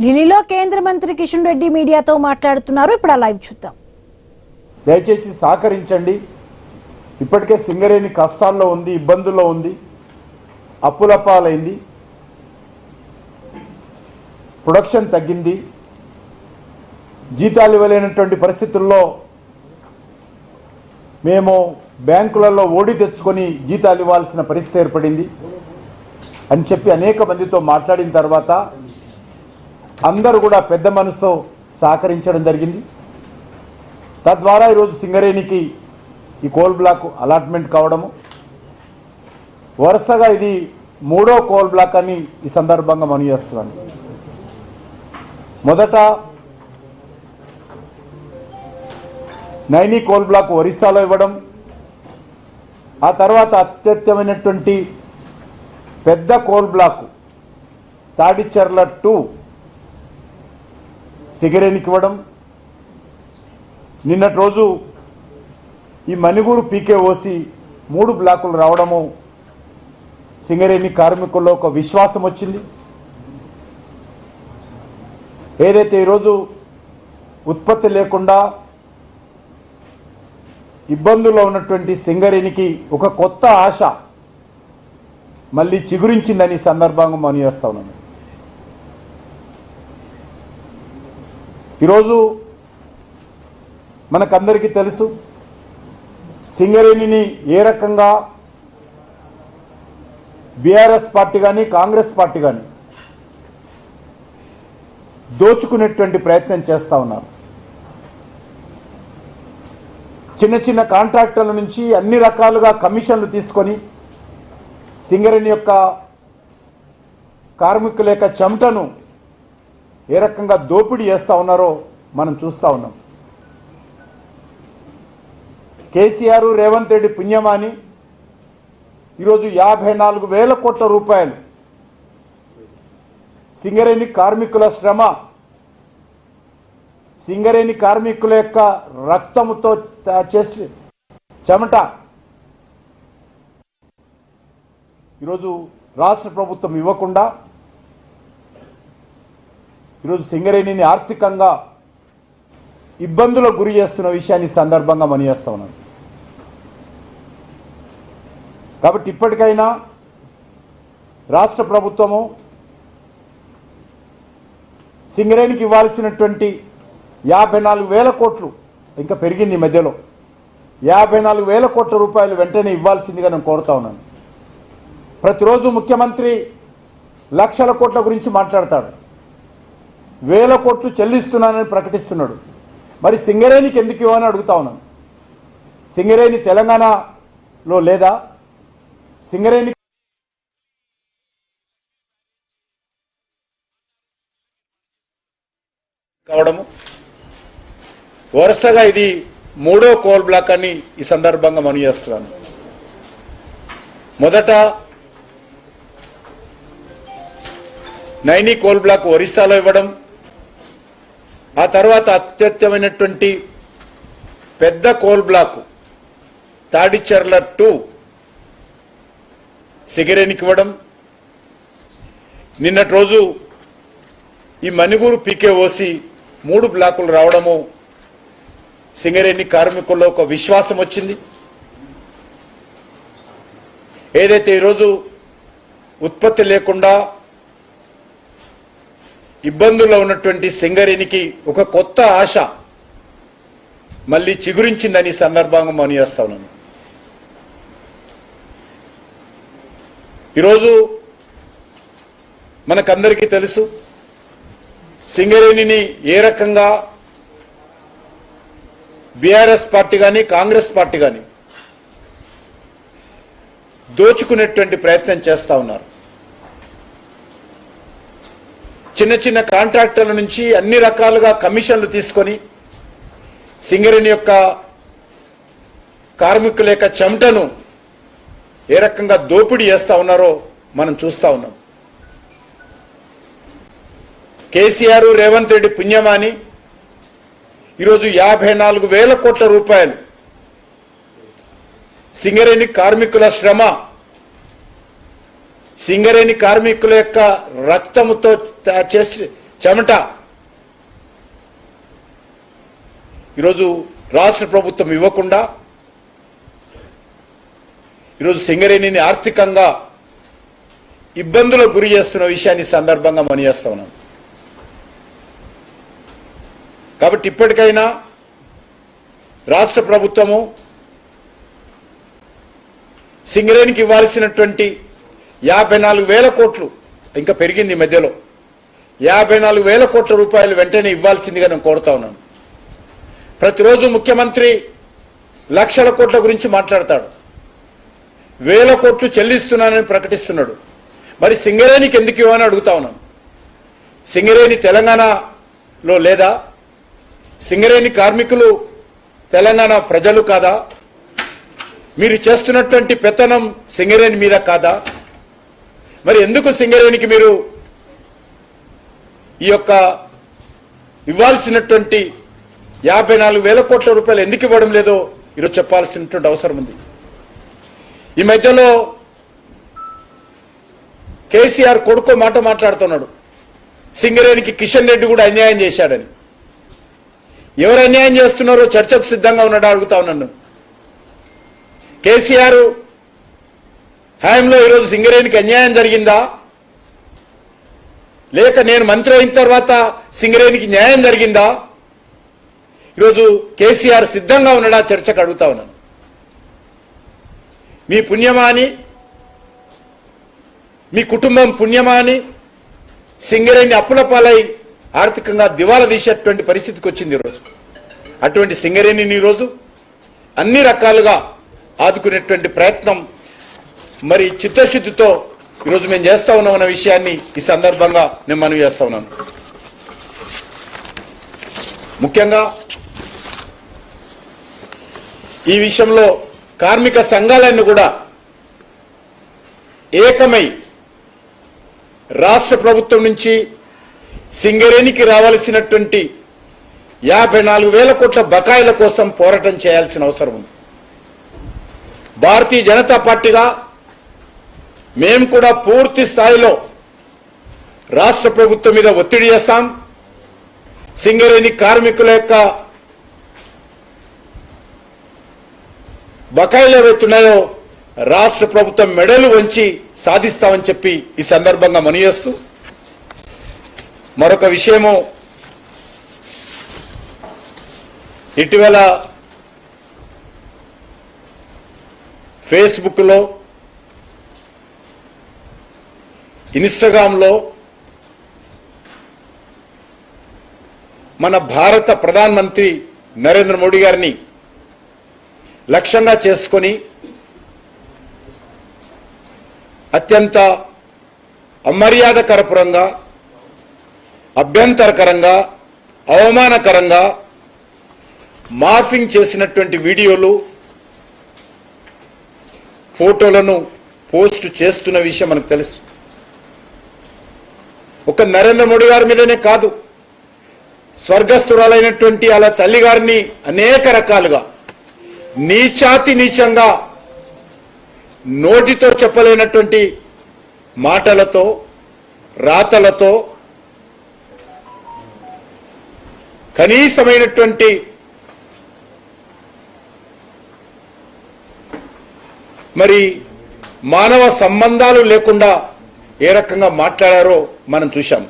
ఢిల్లీలో కేంద్ర మంత్రి కిషన్ రెడ్డి మీడియాతో మాట్లాడుతున్నారు. ఇప్పుడు ఆ లైవ్ చూద్దాం. దయచేసి సహకరించండి. ఇప్పటికే సింగరేణి కష్టాల్లో ఉంది, ఇబ్బందుల్లో ఉంది, అప్పులపాలైంది, ప్రొడక్షన్ తగ్గింది, జీతాలు ఇవ్వలేనటువంటి పరిస్థితుల్లో మేము బ్యాంకులలో ఓడి తెచ్చుకొని జీతాలు ఇవ్వాల్సిన పరిస్థితి ఏర్పడింది అని చెప్పి అనేక మందితో మాట్లాడిన తర్వాత అందరూ కూడా పెద్ద మనసుతో సహకరించడం జరిగింది. తద్వారా ఈరోజు సింగరేణికి ఈ కోల్ బ్లాక్ అలాట్మెంట్ కావడము, వరుసగా ఇది 3వ కోల్ బ్లాక్ అని ఈ సందర్భంగా మనవి చేస్తున్నాను. మొదట నైని కోల్ బ్లాక్ ఒరిస్సాలో ఇవ్వడం, ఆ తర్వాత అత్యధికమైనటువంటి పెద్ద కోల్ బ్లాక్ తాడిచెర్ల 2 సింగరేణికి ఇవ్వడం, నిన్నటి రోజు ఈ మణిగూరు పీకేఓసి 3 బ్లాకులు రావడము సింగరేణి కార్మికుల్లో ఒక విశ్వాసం వచ్చింది. ఏదైతే ఈరోజు ఉత్పత్తి లేకుండా ఇబ్బందుల్లో ఉన్నటువంటి సింగరేణికి ఒక కొత్త ఆశ మళ్ళీ చిగురించిందని సందర్భంగా మనవి చేస్తా ఉన్నాను. ఈరోజు మనకందరికీ తెలుసు సింగరేణిని ఏ రకంగా బీఆర్ఎస్ పార్టీ కానీ కాంగ్రెస్ పార్టీ కానీ దోచుకునేటువంటి ప్రయత్నం చేస్తూ ఉన్నారు. చిన్న చిన్న కాంట్రాక్టర్ల నుంచి అన్ని రకాలుగా కమిషన్లు తీసుకొని సింగరేణి యొక్క కార్మికుల యొక్క చెమటను ఏ రకంగా దోపిడీ చేస్తూ ఉన్నారో మనం చూస్తూ ఉన్నాం. కేసీఆర్ రేవంత్ రెడ్డి పుణ్యమాని ఈరోజు 54,000 కోట్ల రూపాయలు సింగరేణి కార్మికుల శ్రమ, సింగరేణి కార్మికుల యొక్క రక్తముతో చేసి చెమట ఈరోజు రాష్ట్ర ప్రభుత్వం ఇవ్వకుండా ఈరోజు సింగరేణిని ఆర్థికంగా ఇబ్బందులకు గురి చేస్తున్న విషయాన్ని సందర్భంగా మనవి చేస్తా ఉన్నాను. కాబట్టి ఇప్పటికైనా రాష్ట్ర ప్రభుత్వము సింగరేణికి ఇవ్వాల్సినటువంటి 54,000 కోట్లు ఇంకా పెరిగింది ఈ మధ్యలో, 54,000 కోట్ల రూపాయలు వెంటనే ఇవ్వాల్సిందిగా నేను కోరుతా ఉన్నాను. ప్రతిరోజు ముఖ్యమంత్రి లక్షల కోట్ల గురించి మాట్లాడతాడు, 1,000 కోట్లు చెల్లిస్తున్నానని ప్రకటిస్తున్నాడు. మరి సింగరేణికి ఎందుకు ఇవ్వని అడుగుతా ఉన్నాను. సింగరేణి తెలంగాణలో లేదా? సింగరేణి కావడము, వరుసగా ఇది 3వ కోల్ బ్లాక్ అని ఈ సందర్భంగా మనవి చేస్తున్నాను. మొదట నైని కోల్ బ్లాక్ ఒరిస్సాలో ఇవ్వడం, ఆ తర్వాత అత్యధికమైనటువంటి పెద్ద కోల్ బ్లాక్ తాడిచెర్ల 2 సింగరేణికి ఇవ్వడం, నిన్నటి రోజు ఈ మణిగూరు పీకేఓసి 3 బ్లాకులు రావడము సింగరేణి కార్మికుల్లో ఒక విశ్వాసం వచ్చింది. ఏదైతే ఈరోజు ఉత్పత్తి లేకుండా ఇబ్బందుల్లో ఉన్నటువంటి సింగరేణికి ఒక కొత్త ఆశ మళ్ళీ చిగురించిందని సందర్భంగా మనవి చేస్తా ఉన్నాను. ఈరోజు మనకందరికీ తెలుసు సింగరేణిని ఏ రకంగా బీఆర్ఎస్ పార్టీ కానీ కాంగ్రెస్ పార్టీ కానీ దోచుకునేటువంటి ప్రయత్నం చేస్తూ ఉన్నారు. చిన్న చిన్న కాంట్రాక్టర్ల నుంచి అన్ని రకాలుగా కమిషన్లు తీసుకొని సింగరేణి యొక్క కార్మికుల యొక్క చెమటను ఏ రకంగా దోపిడీ చేస్తూ ఉన్నారో మనం చూస్తూ ఉన్నాం. కేసీఆర్ రేవంత్ రెడ్డి పుణ్యమాని ఈరోజు 54,000 కోట్ల రూపాయలు సింగరేణి కార్మికుల శ్రమ, సింగరేణి కార్మికుల యొక్క రక్తముతో చేసి చెమట ఈరోజు రాష్ట్ర ప్రభుత్వం ఇవ్వకుండా ఈరోజు సింగరేణిని ఆర్థికంగా ఇబ్బందులకు గురి చేస్తున్న విషయాన్ని సందర్భంగా మనయేస్తా ఉన్నాం. కాబట్టి ఇప్పటికైనా రాష్ట్ర ప్రభుత్వము సింగరేణికి ఇవ్వాల్సినటువంటి 54,000 కోట్లు ఇంకా పెరిగింది మధ్యలో 54,000 కోట్ల రూపాయలు వెంటనే ఇవ్వాల్సిందిగా నేను కోరుతా ఉన్నాను. ప్రతిరోజు ముఖ్యమంత్రి లక్షల కోట్ల గురించి మాట్లాడతాడు, 1000 కోట్లు చెల్లిస్తున్నానని ప్రకటిస్తున్నాడు. మరి సింగరేణికి ఎందుకు ఇవ్వని అడుగుతా ఉన్నాను. సింగరేణి తెలంగాణలో లేదా? సింగరేణి కార్మికులు తెలంగాణ ప్రజలు కాదా? మీరు చేస్తున్నటువంటి పెత్తనం సింగరేణి మీద కాదా? మరి ఎందుకు సింగరేణికి మీరు ఈ యొక్క ఇవ్వాల్సినటువంటి 54,000 కోట్ల రూపాయలు ఎందుకు ఇవ్వడం లేదో ఈరోజు చెప్పాల్సినటువంటి అవసరం ఉంది. ఈ మధ్యలో కేసీఆర్ కొడుకో మాట మాట్లాడుతున్నాడు, సింగరేణికి కిషన్ రెడ్డి కూడా అన్యాయం చేశాడని. ఎవరు అన్యాయం చేస్తున్నారో చర్చకు సిద్ధంగా ఉన్నాడు అడుగుతా ఉన్నాను. కేసీఆర్ హయాంలో ఈరోజు సింగరేణికి అన్యాయం జరిగిందా, లేక నేను మంత్రి అయిన తర్వాత సింగరేణికి న్యాయం జరిగిందా? ఈరోజు కేసీఆర్ సిద్ధంగా ఉన్నాడా చర్చకు అడుగుతా ఉన్నాను. మీ పుణ్యమా అని, మీ కుటుంబం పుణ్యమా అని సింగరేణి అప్పుల పాలై ఆర్థికంగా దివాలా తీసేటువంటి పరిస్థితికి వచ్చింది ఈరోజు. అటువంటి సింగరేణిని ఈరోజు అన్ని రకాలుగా ఆదుకునేటువంటి ప్రయత్నం మరి చిత్తశుద్ధితో ఈరోజు మేము చేస్తా ఉన్నాం అన్న విషయాన్ని ఈ సందర్భంగా నేను మనవి చేస్తా ఉన్నాను. ముఖ్యంగా ఈ విషయంలో కార్మిక సంఘాలన్నీ కూడా ఏకమై రాష్ట్ర ప్రభుత్వం నుంచి సింగరేణికి రావాల్సినటువంటి 54,000 కోట్ల బకాయిల కోసం పోరాటం చేయాల్సిన అవసరం ఉంది. భారతీయ జనతా పార్టీగా మేము కూడా పూర్తి స్థాయిలో రాష్ట్ర ప్రభుత్వం మీద ఒత్తిడి చేస్తాం. సింగరేణి కార్మికుల యొక్క బకాయిలు ఏవైతున్నాయో రాష్ట్ర ప్రభుత్వం మెడలు వంచి సాధిస్తామని చెప్పి ఈ సందర్భంగా మనవి చేస్తూ, మరొక విషయము, ఇటీవల ఫేస్బుక్లో, ఇన్స్టాగ్రామ్లో మన భారత ప్రధానమంత్రి నరేంద్ర మోడీ గారిని లక్ష్యంగా చేసుకొని అత్యంత అమర్యాదకరపురంగా, అభ్యంతరకరంగా, అవమానకరంగా మార్ఫింగ్ చేసినటువంటి వీడియోలు, ఫోటోలను పోస్ట్ చేస్తున్న విషయం మనకు తెలుసు. ఒక నరేంద్ర మోడీ గారి మీదనే కాదు, స్వర్గస్థురాలైనటువంటి అలా తల్లి గారిని అనేక రకాలుగా నీచాతి నీచంగా నోటితో చెప్పలేనటువంటి మాటలతో, రాతలతో, కనీసమైనటువంటి మరి మానవ సంబంధాలు లేకుండా ఏ రకంగా మాట్లాడారో మనం చూశాం.